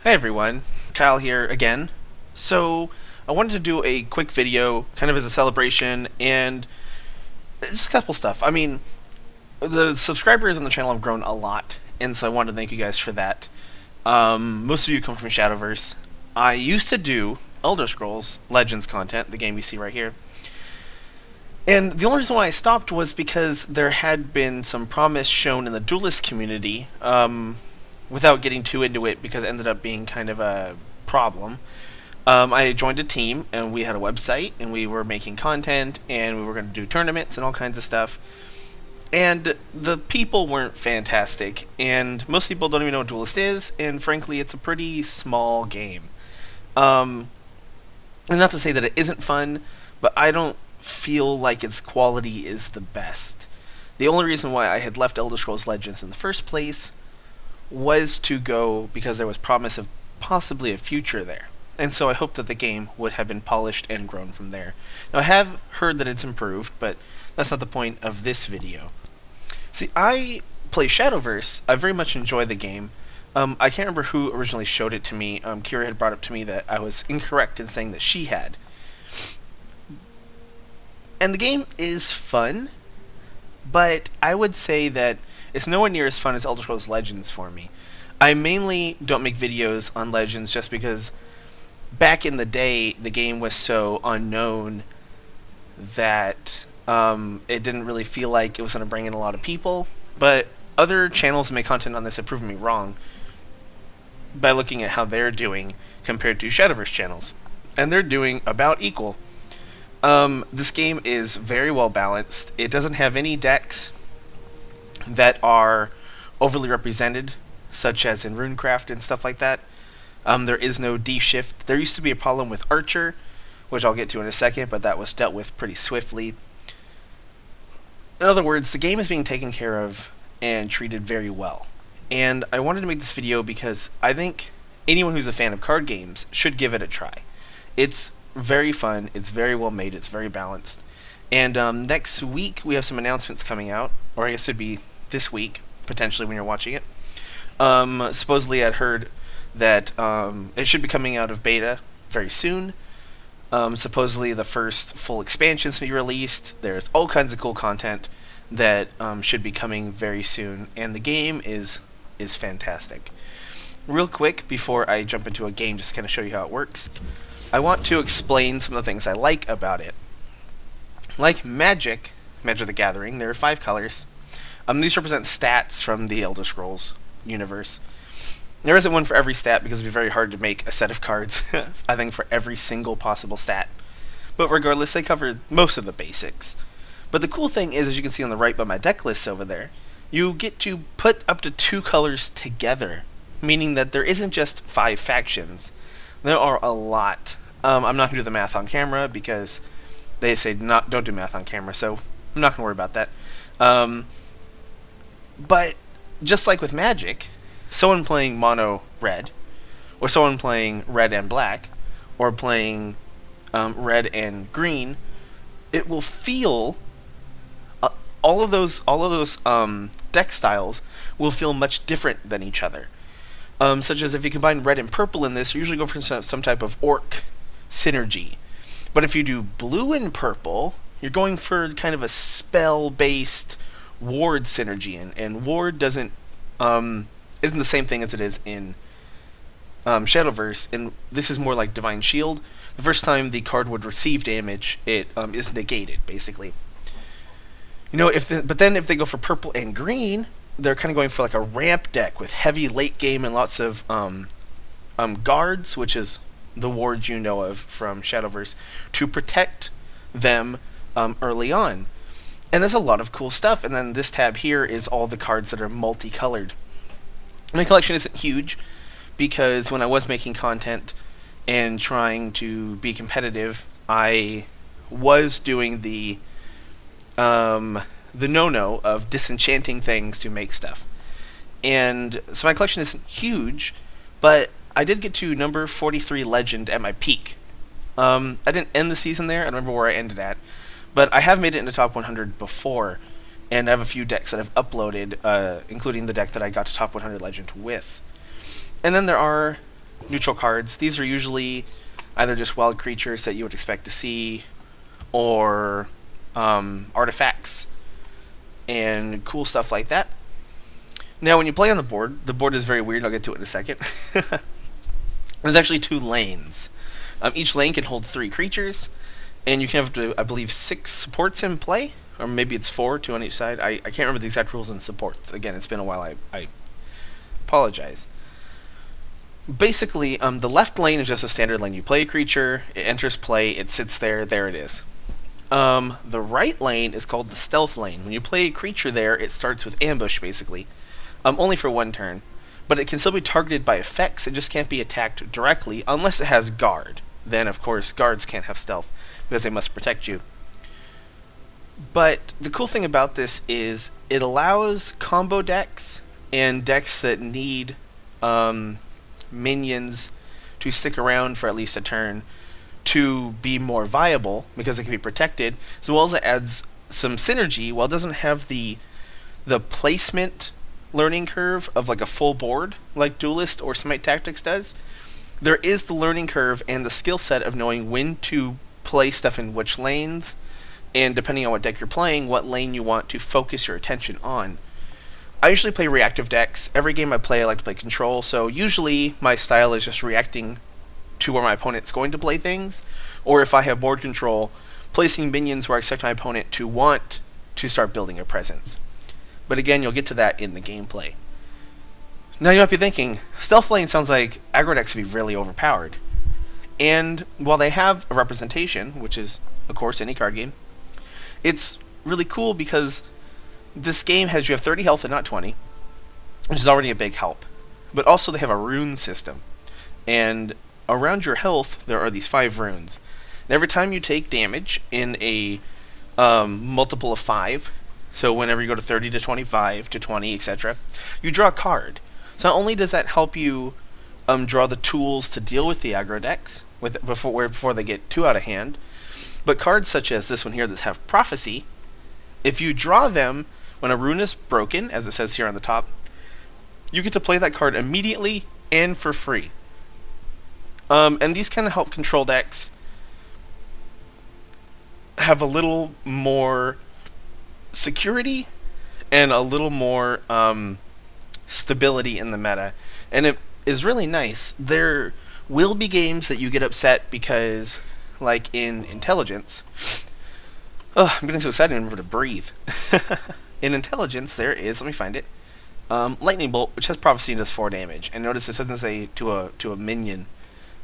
Hey everyone, Kyle here again. So, I wanted to do a quick video, kind of as a celebration, and just a couple stuff. The subscribers on the channel have grown a lot, and so I wanted to thank you guys for that. Most of you come from Shadowverse. I used to do Elder Scrolls Legends content, the game you see right here. And the only reason why I stopped was because there had been some promise shown in the duelist community, without getting too into it because it ended up being kind of a problem. I joined a team and we had a website and we were making content and we were going to do tournaments and all kinds of stuff. And the people weren't fantastic, and most people don't even know what Duelist is, and frankly, it's a pretty small game. Um, and not to say that it isn't fun, but I don't feel like its quality is the best. The only reason why I had left Elder Scrolls Legends in the first place was to go because there was promise of possibly a future there. And so I hoped that the game would have been polished and grown from there. Now I have heard that it's improved, but that's not the point of this video. See, I play Shadowverse. I very much enjoy the game. I can't remember who originally showed it to me. Kira had brought up to me that I was incorrect in saying that she had. And the game is fun, but I would say that it's nowhere near as fun as Elder Scrolls Legends for me. I mainly don't make videos on Legends just because back in the day the game was so unknown that it didn't really feel like it was going to bring in a lot of people. But other channels that make content on this have proven me wrong by looking at how they're doing compared to Shadowverse channels. And they're doing about equal. This game is very well balanced. It doesn't have any decks that are overly represented, such as in Runecraft and stuff like that. There is no D-shift. There used to be a problem with Archer, which I'll get to in a second, but that was dealt with pretty swiftly. In other words, the game is being taken care of and treated very well. And I wanted to make this video because I think anyone who's a fan of card games should give it a try. It's very fun, it's very well made, it's very balanced. And next week we have some announcements coming out, or I guess it'd be this week, potentially when you're watching it. Supposedly I'd heard that it should be coming out of beta very soon. Supposedly the first full expansions to be released. There's all kinds of cool content that should be coming very soon, and the game is fantastic. Real quick, before I jump into a game, just to kind of show you how it works, I want to explain some of the things I like about it. Like Magic the Gathering, there are 5 colors. These represent stats from the Elder Scrolls universe. There isn't one for every stat because it would be very hard to make a set of cards, I think, for every single possible stat. But regardless, they cover most of the basics. But the cool thing is, as you can see on the right by my deck lists over there, you get to put up to 2 colors together, meaning that there isn't just 5 factions. There are a lot. I'm not going to do the math on camera because they say don't do math on camera, so I'm not going to worry about that. But just like with Magic, someone playing mono red, or someone playing red and black, or playing red and green, it will feel all of those deck styles will feel much different than each other. Such as if you combine red and purple in this, you usually go for some type of orc synergy. But if you do blue and purple, you're going for kind of a spell-based ward synergy, and ward isn't the same thing as it is in Shadowverse, and this is more like Divine Shield. The first time the card would receive damage, it is negated, basically. But then if they go for purple and green, they're kind of going for like a ramp deck with heavy late game and lots of guards, which is the wards you know of from Shadowverse, to protect them early on. And there's a lot of cool stuff. And then this tab here is all the cards that are multicolored. My collection isn't huge because when I was making content and trying to be competitive, I was doing the no-no of disenchanting things to make stuff. And so my collection isn't huge, but I did get to number 43 Legend at my peak. I didn't end the season there. I don't remember where I ended at. But I have made it into top 100 before, and I have a few decks that I've uploaded, including the deck that I got to top 100 Legend with. And then there are neutral cards. These are usually either just wild creatures that you would expect to see, or artifacts and cool stuff like that. Now, when you play on the board is very weird. I'll get to it in a second. There's actually 2 lanes. Each lane can hold 3 creatures, and you can have, I believe, 6 supports in play, or maybe it's 4, 2 on each side. I can't remember the exact rules in supports. Again, it's been a while. I apologize. Basically, the left lane is just a standard lane. You play a creature, it enters play, it sits there, there it is. The right lane is called the stealth lane. When you play a creature there, it starts with ambush, basically. Only for 1 turn. But it can still be targeted by effects, it just can't be attacked directly, unless it has guard. Then, of course, guards can't have stealth, because they must protect you. But the cool thing about this is it allows combo decks and decks that need minions to stick around for at least a turn to be more viable, because they can be protected, as well as it adds some synergy. While it doesn't have the placement learning curve of like a full board like Duelist or Smite Tactics does, there is the learning curve and the skill set of knowing when to play stuff in which lanes, and depending on what deck you're playing, what lane you want to focus your attention on. I usually play reactive decks. Every game I like to play control, so usually my style is just reacting to where my opponent's going to play things, or if I have board control, placing minions where I expect my opponent to want to start building a presence. But again, you'll get to that in the gameplay. Now you might be thinking, stealth lane sounds like aggro decks would be really overpowered. And while they have a representation, which is, of course, any card game, it's really cool because this game has you have 30 health and not 20, which is already a big help. But also they have a rune system. And around your health, there are these 5 runes. And every time you take damage in a multiple of 5, so whenever you go to 30 to 25 to 20, etc., you draw a card. So not only does that help you draw the tools to deal with the aggro decks before they get too out of hand, but cards such as this one here that have Prophecy, if you draw them when a rune is broken, as it says here on the top, you get to play that card immediately and for free. And these kind of help control decks have a little more security and a little more stability in the meta, and it is really nice. There will be games that you get upset because, like in Intelligence, I'm getting so excited I don't remember to breathe. In Intelligence, there is, let me find it, Lightning Bolt, which has Prophecy and does 4 damage. And notice it doesn't say to a minion,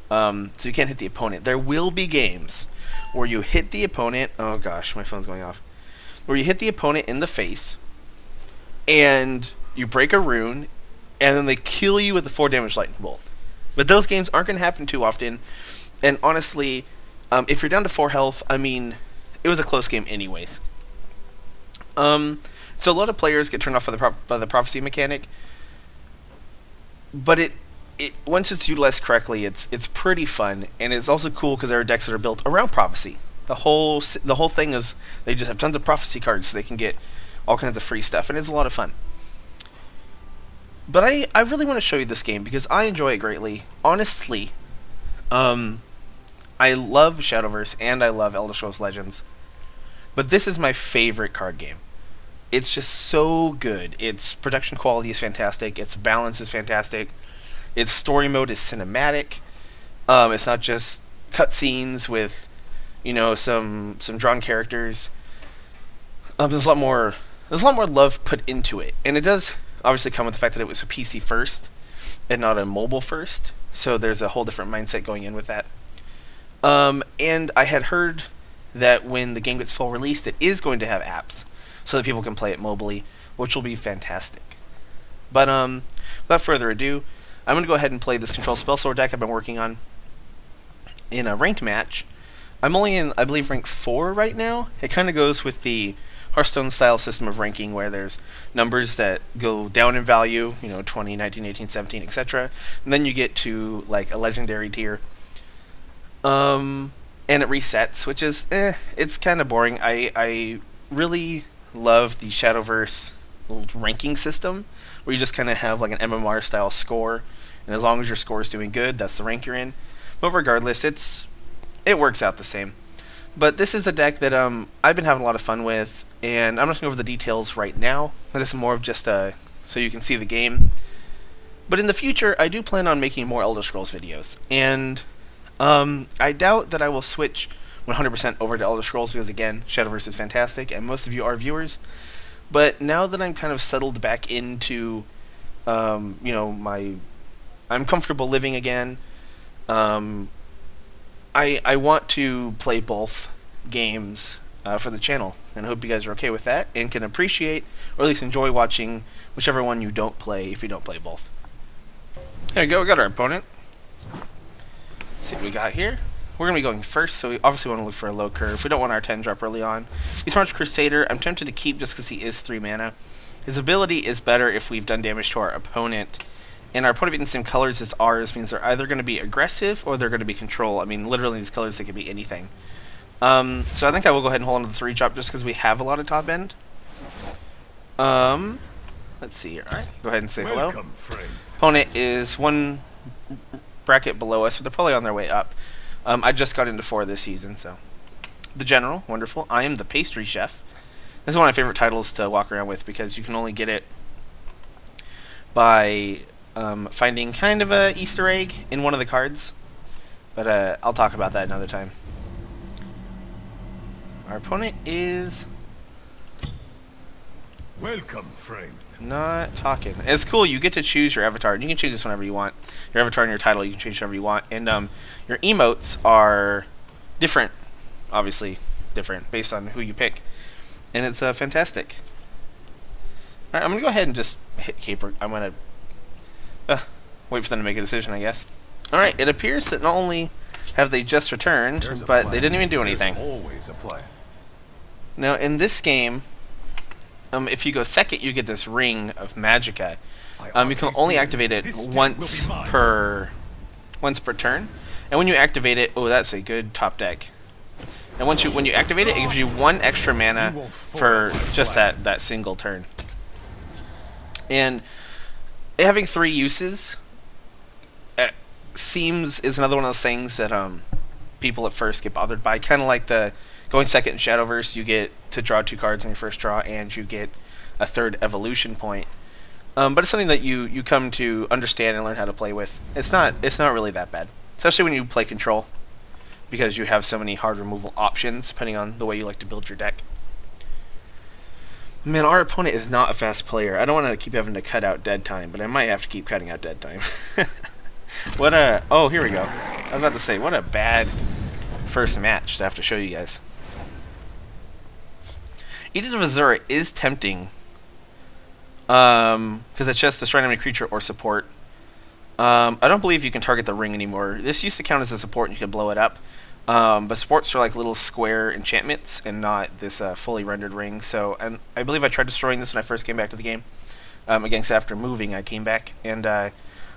so you can't hit the opponent. There will be games where you hit the opponent. Oh gosh, my phone's going off. Where you hit the opponent in the face, and you break a rune, and then they kill you with the 4 damage Lightning Bolt. But those games aren't going to happen too often, and honestly, if you're down to 4 health, I mean, it was a close game anyways. So a lot of players get turned off by the Prophecy mechanic, but it once it's utilized correctly, it's pretty fun, and it's also cool because there are decks that are built around Prophecy. The whole thing is they just have tons of Prophecy cards, so they can get all kinds of free stuff, and it's a lot of fun. But I really want to show you this game because I enjoy it greatly. Honestly, I love Shadowverse and I love Elder Scrolls Legends, but this is my favorite card game. It's just so good. Its production quality is fantastic. Its balance is fantastic. Its story mode is cinematic. It's not just cutscenes with, some drawn characters. There's a lot more love put into it, and it does obviously come with the fact that it was a PC first and not a mobile first. So there's a whole different mindset going in with that. And I had heard that when the game gets full released, it is going to have apps so that people can play it mobily, which will be fantastic. But without further ado, I'm going to go ahead and play this Control Spellsword deck I've been working on in a ranked match. I'm only in, I believe, rank 4 right now. It kind of goes with the Hearthstone style system of ranking where there's numbers that go down in value, 20, 19, 18, 17, etc. And then you get to like a legendary tier. And it resets, which is, it's kind of boring. I really love the Shadowverse ranking system where you just kind of have like an MMR style score, and as long as your score is doing good, that's the rank you're in. But regardless, it works out the same. But this is a deck that I've been having a lot of fun with, and I'm not going to go over the details right now. This is more of just so you can see the game. But in the future, I do plan on making more Elder Scrolls videos, and I doubt that I will switch 100% over to Elder Scrolls because, again, Shadowverse is fantastic, and most of you are viewers. But now that I'm kind of settled back into, I'm comfortable living again. I want to play both games for the channel, and I hope you guys are okay with that and can appreciate, or at least enjoy watching whichever one you don't play if you don't play both. There we go, we got our opponent. Let's see what we got here. We're going to be going first, so we obviously want to look for a low curve. We don't want our 10 drop early on. He's March Crusader. I'm tempted to keep just because he is 3 mana. His ability is better if we've done damage to our opponent. And our opponent being the same colors as ours means they're either going to be aggressive or they're going to be control. I mean, literally these colors, they could be anything. So I think I will go ahead and hold on to the 3 drop just because we have a lot of top end. Let's see here. Alright, go ahead and say hello. Opponent is 1 bracket below us, but they're probably on their way up. I just got into 4 this season, so. The General, wonderful. I am the Pastry Chef. This is one of my favorite titles to walk around with because you can only get it by finding kind of a Easter egg in one of the cards. But I'll talk about that another time. Our opponent is... Welcome, friend. Not talking. It's cool, you get to choose your avatar, and you can change this whenever you want. Your avatar and your title, you can change whatever you want. And your emotes are different, obviously different, based on who you pick. And it's fantastic. Alright, I'm going to go ahead and just hit Caper. I'm going to wait for them to make a decision, I guess. Alright, it appears that not only have they just returned, but they didn't even do anything. Always a plan. Now, in this game... if you go second, you get this ring of Magicka. You can only activate it once per turn, and when you activate it, oh, that's a good top deck. And when you activate it, it gives you 1 extra mana for just that single turn. And having 3 uses is another one of those things that people at first get bothered by. Kind of like the going second in Shadowverse, you get to draw 2 cards on your first draw, and you get a 3rd evolution point. But it's something that you come to understand and learn how to play with. It's not really that bad, especially when you play control, because you have so many hard removal options depending on the way you like to build your deck. Man, our opponent is not a fast player. I don't want to keep having to cut out dead time, but I might have to keep cutting out dead time. Oh, here we go. I was about to say, what a bad first match to have to show you guys. Edict of Azura is tempting, because it's just destroy enemy creature or support. I don't believe you can target the ring anymore. This used to count as a support and you could blow it up. But supports are like little square enchantments and not this fully rendered ring. So, and I believe I tried destroying this when I first came back to the game. Again, so after moving, I came back, and I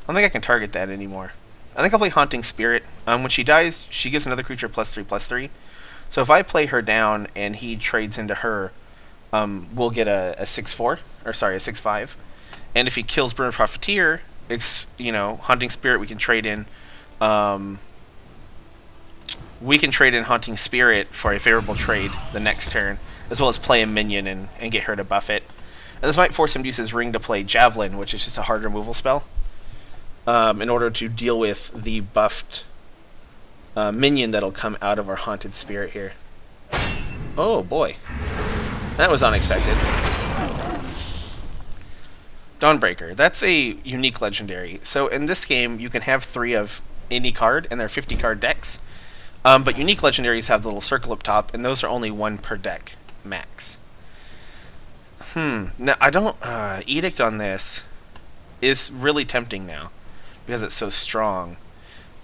don't think I can target that anymore. I think I'll play Haunting Spirit. When she dies, she gives another creature +3/+3. So if I play her down and he trades into her, we'll get a 6/4, or sorry, a 6/5. And if he kills Burner Profiteer, Haunting Spirit, we can trade in. We can trade in Haunting Spirit for a favorable trade the next turn, as well as play a minion and get her to buff it. And this might force him to use his ring to play Javelin, which is just a hard removal spell, in order to deal with the buffed minion that'll come out of our Haunted Spirit here. Oh boy. That was unexpected. Dawnbreaker. That's a unique legendary. So in this game, you can have 3 of any card, and they're 50-card decks. But unique legendaries have the little circle up top, and those are only 1 per deck, max. Now, I don't... Edict on this is really tempting now, because it's so strong.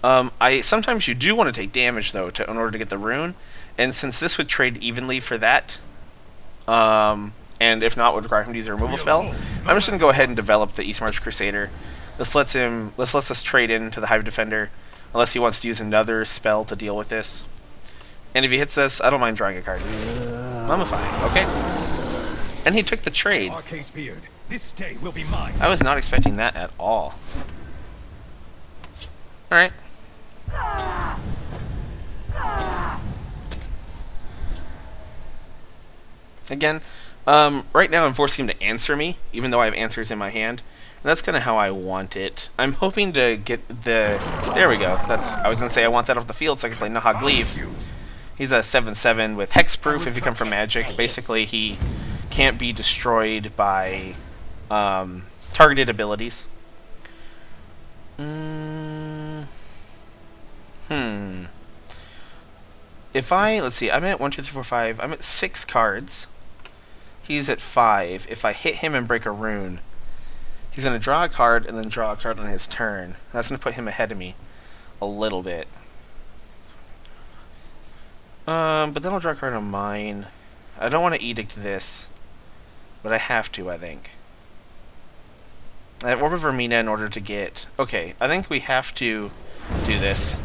Sometimes you do want to take damage, though, in order to get the rune, and since this would trade evenly for that, and if not, would require him to use a removal spell, I'm just going to go ahead and develop the Eastmarch Crusader. This lets us trade into the Hive Defender, unless he wants to use another spell to deal with this. And if he hits us, I don't mind drawing a card. Mummify, okay. And he took the trade. This day will be mine. I was not expecting that at all. Alright. Again, right now I'm forcing him to answer me, even though I have answers in my hand. And that's kind of how I want it. I'm hoping to get the... There we go. I was going to say I want that off the field so I can play Nahag Leave. He's a 7/7 with hexproof if you come from magic. Basically, he can't be destroyed by targeted abilities. If let's see, I'm at 1, 2, 3, 4, 5. I'm at 6 cards. He's at 5. If I hit him and break a rune, he's going to draw a card and then draw a card on his turn. That's going to put him ahead of me a little bit. But then I'll draw a card on mine. I don't want to edict this, but I have to, I think. I have Orb of Vermina in order to get... Okay, I think we have to do this.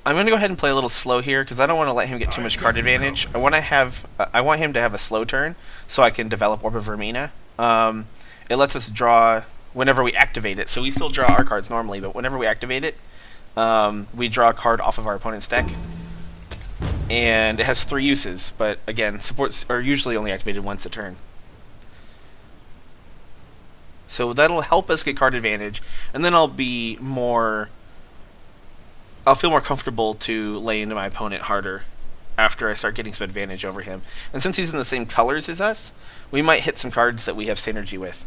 I'm going to go ahead and play a little slow here, because I don't want to let him get too much card advantage. I want him to have a slow turn, so I can develop Orb of Vermina. It lets us draw whenever we activate it. So we still draw our cards normally, but whenever we activate it, we draw a card off of our opponent's deck. And it has 3 uses, but again, supports are usually only activated once a turn. So that'll help us get card advantage, and then I'll feel more comfortable to lay into my opponent harder after I start getting some advantage over him. And since he's in the same colors as us, we might hit some cards that we have synergy with.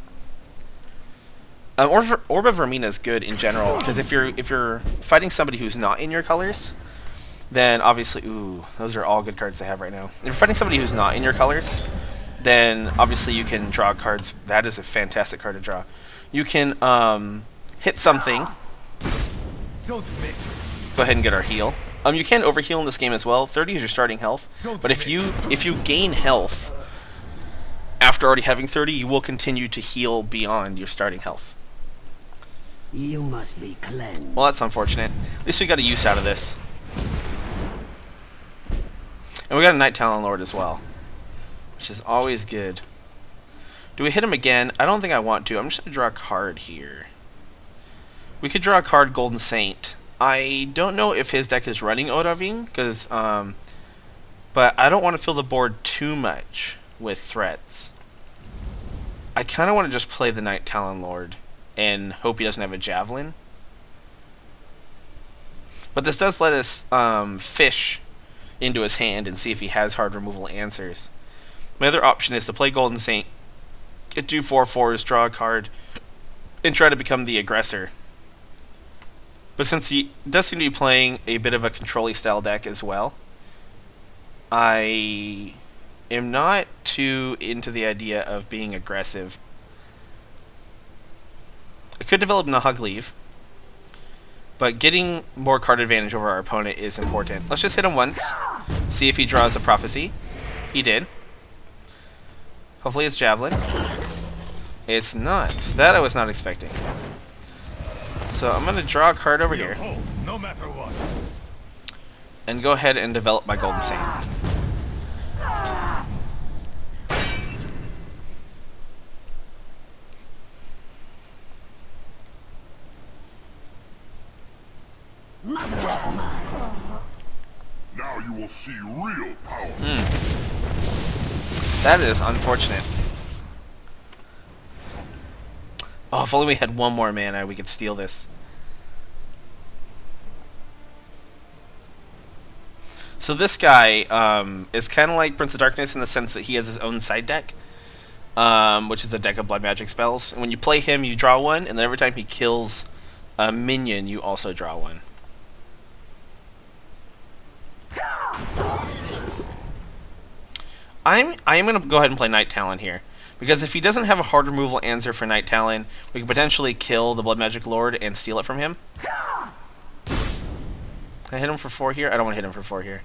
Orb of Vermina is good in general, because if you're fighting somebody who's not in your colors, then obviously, ooh, those are all good cards to have right now. If you're fighting somebody who's not in your colors, then obviously you can draw cards. That is a fantastic card to draw. You can hit something. Don't miss. Let's go ahead and get our heal. You can overheal in this game as well. 30 is your starting health, but if you gain health after already having 30, you will continue to heal beyond your starting health. You must be cleansed. Well, that's unfortunate. At least we got a use out of this. And we got a Night Talon Lord as well, which is always good. Do we hit him again? I don't think I want to. I'm just going to draw a card here. We could draw a card, Golden Saint. I don't know if his deck is running Odahviing, because, but I don't want to fill the board too much with threats. I kind of want to just play the Night Talon Lord and hope he doesn't have a Javelin. But this does let us fish into his hand and see if he has hard removal answers. My other option is to play Golden Saint, get 2 4/4s, draw a card, and try to become the aggressor. But since he does seem to be playing a bit of a control-y style deck as well, I am not too into the idea of being aggressive. I could develop Nahag Leave, but getting more card advantage over our opponent is important. Let's just hit him once, see if he draws a Prophecy. He did. Hopefully it's Javelin. It's not. That I was not expecting. So I'm going to draw a card over here, No matter what. and go ahead and develop my Golden Saint. Now you will see real power. That is unfortunate. Oh, if only we had one more mana, we could steal this. So this guy is kind of like Prince of Darkness in the sense that he has his own side deck, which is a deck of blood magic spells. And when you play him, you draw one, and then every time he kills a minion, you also draw one. I am going to go ahead and play Night Talon here, because if he doesn't have a hard removal answer for Night Talon, we can potentially kill the Blood Magic Lord and steal it from him. Can I hit him for 4 here? I don't want to hit him for 4 here.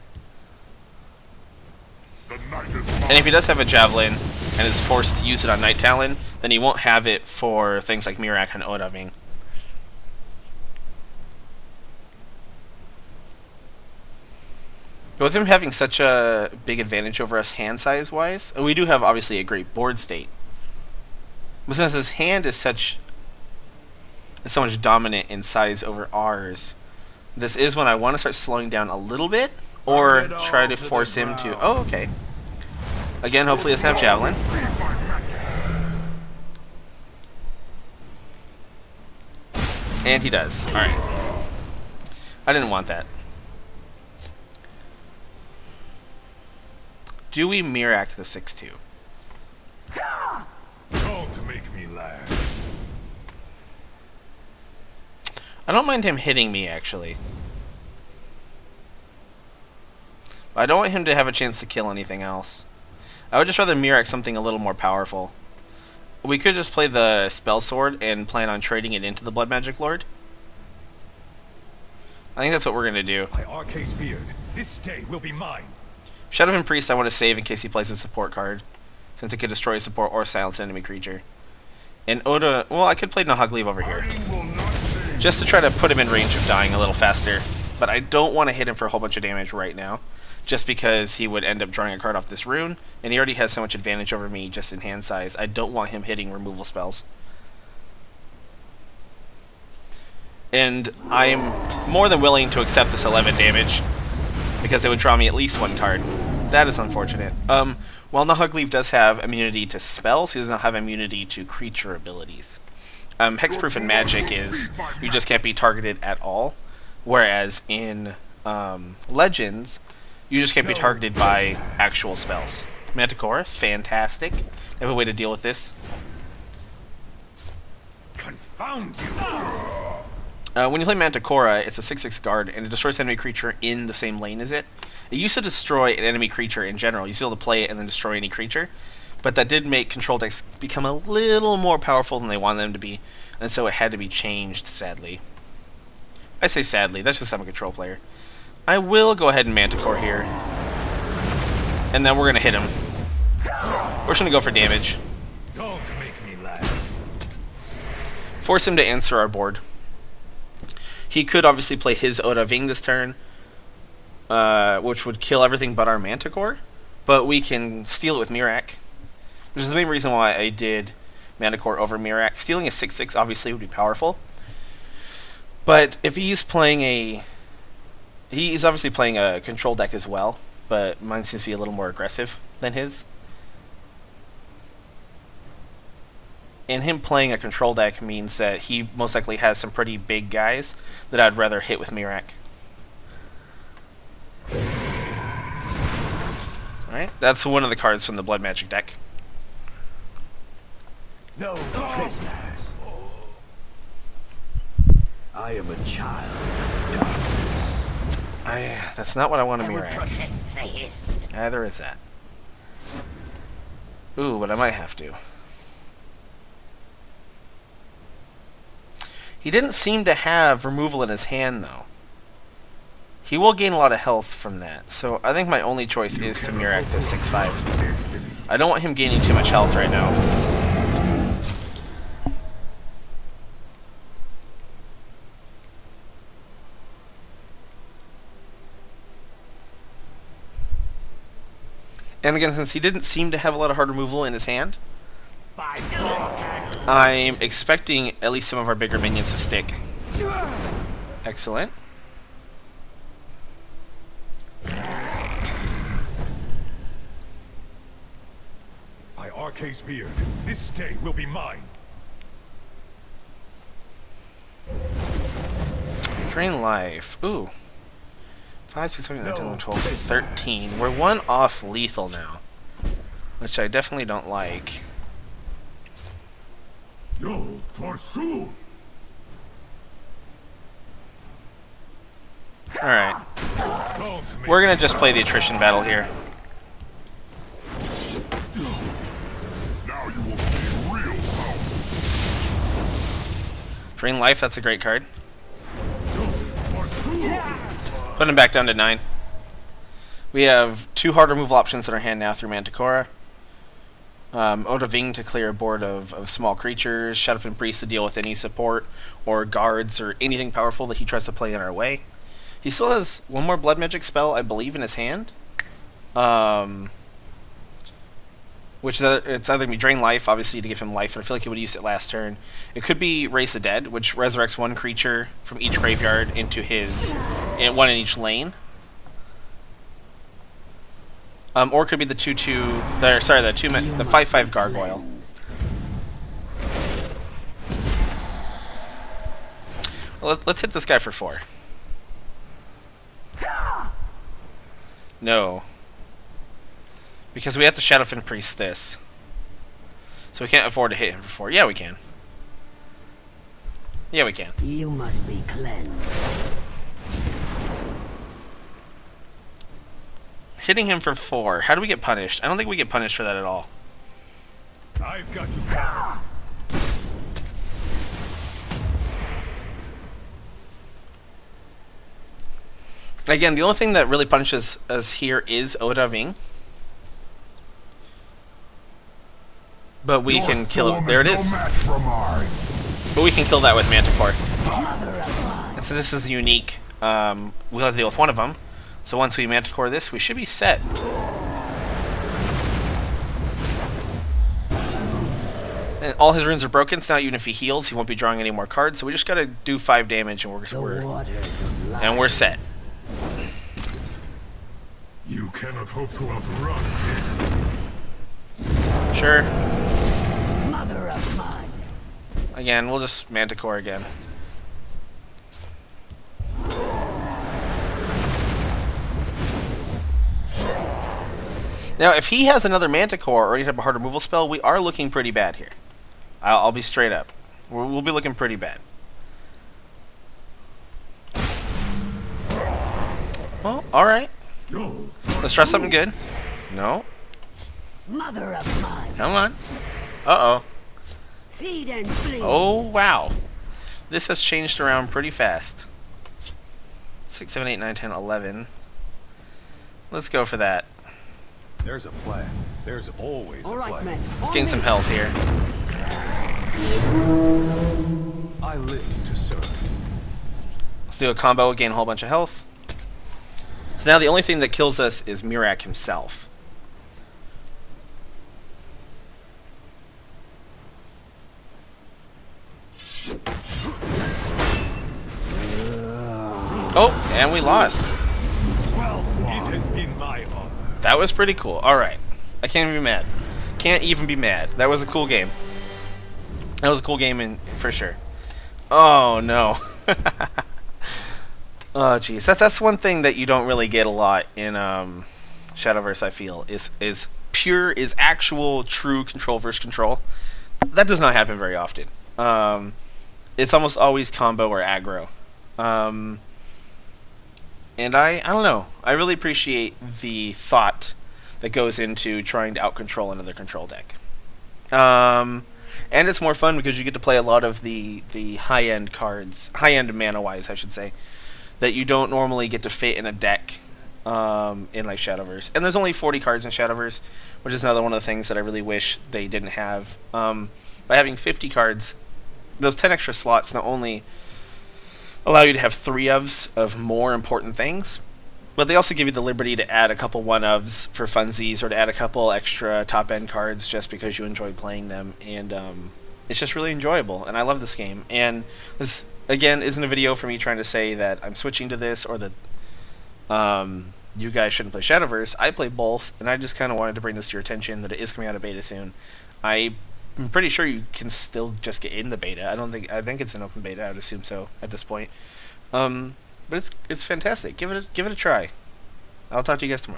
And if he does have a Javelin and is forced to use it on Night Talon, then he won't have it for things like Mirak and Odahviing. With him having such a big advantage over us hand size wise, we do have obviously a great board state. But since his hand is is so much dominant in size over ours. This is when I want to start slowing down a little bit, or try to force him to... Oh, okay. Again, hopefully it's not Javelin. And he does. Alright. I didn't want that. Do we Mirac the 6-2? Don't make me laugh. I don't mind him hitting me, actually. But I don't want him to have a chance to kill anything else. I would just rather Mirac something a little more powerful. We could just play the Spell Sword and plan on trading it into the Blood Magic Lord. I think that's what we're going to do. My Arcane Beard, this day will be mine. Shadowfen Priest I want to save in case he plays a support card, since it could destroy a support or silence an enemy creature. And Oda, well, I could play Nahagleave over here, just to try to put him in range of dying a little faster. But I don't want to hit him for a whole bunch of damage right now, just because he would end up drawing a card off this rune, and he already has so much advantage over me just in hand size. I don't want him hitting removal spells. And I am more than willing to accept this 11 damage, because it would draw me at least one card. That is unfortunate. While Nahagleave does have immunity to spells, he does not have immunity to creature abilities. Hexproof and Magic is you just can't be targeted at all, whereas in Legends, you just can't be targeted by actual spells. Manticora, fantastic. I have a way to deal with this. Confound you! When you play Manticora, it's a 6/6 guard, and it destroys an enemy creature in the same lane as it. It used to destroy an enemy creature in general. You used to be able to play it and then destroy any creature. But that did make control decks become a little more powerful than they wanted them to be, and so it had to be changed, sadly. I say sadly, that's just I'm a control player. I will go ahead and Manticore here. And then we're going to hit him. We're just going to go for damage. Don't make me laugh. Force him to answer our board. He could obviously play his Oda Ving this turn, which would kill everything but our Manticore, but we can steal it with Mirac, which is the main reason why I did Manticore over Mirac. Stealing a 6/6 obviously would be powerful, but if he's playing a... He's obviously playing a control deck as well, but mine seems to be a little more aggressive than his. And him playing a control deck means that he most likely has some pretty big guys that I'd rather hit with Mirac. Alright, that's one of the cards from the Blood Magic deck. No prisoners. I am a child of darkness. That's not what I want to I will Mirac. protect the hist. There is that. Ooh, but I might have to. He didn't seem to have removal in his hand, though. He will gain a lot of health from that, so I think my only choice is to Mirac the 6/5. I don't want him gaining too much health right now. And again, since he didn't seem to have a lot of hard removal in his hand, I'm expecting at least some of our bigger minions to stick. Excellent. My Arcane Beard, this day will be mine. Drain life. Ooh. 5, 6, 7, 8, 9, 10, 11, 12, 13. We're one off lethal now, which I definitely don't like. Yo, pursue! Alright. We're gonna just play the attrition battle here. Now you will see real power. Drain life, that's a great card. Pursue! Put him back down to 9. We have 2 hard removal options in our hand now through Manticora. Oda Ving to clear a board of small creatures, Shadowfen Priest to deal with any support or guards or anything powerful that he tries to play in our way. He still has one more Blood Magic spell, I believe, in his hand. which is it's either going to be Drain Life, obviously, to give him life, but I feel like he would use it last turn. It could be Raise the Dead, which resurrects one creature from each graveyard into his, one in each lane. Or it could be the 2/2, the 5/5 Gargoyle. Well, let's hit this guy for 4. No. Because we have to Shadowfen Priest this. So we can't afford to hit him for 4. Yeah, we can. Yeah, we can. You must be cleansed. Hitting him for 4. How do we get punished? I don't think we get punished for that at all. I've got you covered. Again, the only thing that really punishes us here is Odaving. But we can kill it. There it is. But we can kill that with Manticore. And so this is unique. We'll have to deal with one of them. So once we Manticore this, we should be set. And all his runes are broken, so now even if he heals, he won't be drawing any more cards. So we just gotta do 5 damage, and we're set. You cannot hope to outrun this. Sure. Mother of mine. Again, we'll just Manticore again. Now, if he has another Manticore or any type of hard removal spell, we are looking pretty bad here. I'll be straight up. We'll be looking pretty bad. Well, alright. Let's try something good. No. Mother of mine. Come on. Uh-oh. Feed and flee. Oh, wow. This has changed around pretty fast. 6, 7, 8, 9, 10, 11. Let's go for that. There's a plan. There's always a All right, plan. men. Gain some health here. I live to serve. Let's do a combo, gain a whole bunch of health. So now the only thing that kills us is Mirak himself. Oh, and we lost. Well, it has been my honor. That was pretty cool. Alright. I can't even be mad. Can't even be mad. That was a cool game. That was a cool game for sure. Oh, no. Oh, jeez. That's one thing that you don't really get a lot in Shadowverse, I feel, is actual, true control versus control. That does not happen very often. It's almost always combo or aggro. And I don't know. I really appreciate the thought that goes into trying to out-control another control deck. And it's more fun because you get to play a lot of the high-end cards, high-end mana-wise, I should say, that you don't normally get to fit in a deck in like Shadowverse. And there's only 40 cards in Shadowverse, which is another one of the things that I really wish they didn't have. By having 50 cards, those 10 extra slots not only allow you to have 3-ofs of more important things, but they also give you the liberty to add a couple 1-ofs for funsies or to add a couple extra top-end cards just because you enjoy playing them. And it's just really enjoyable, and I love this game. And this, again, isn't a video for me trying to say that I'm switching to this or that you guys shouldn't play Shadowverse. I play both, and I just kind of wanted to bring this to your attention that it is coming out of beta soon. I'm pretty sure you can still just get in the beta. I think it's an open beta. I would assume so at this point. But it's fantastic. Give it a try. I'll talk to you guys tomorrow.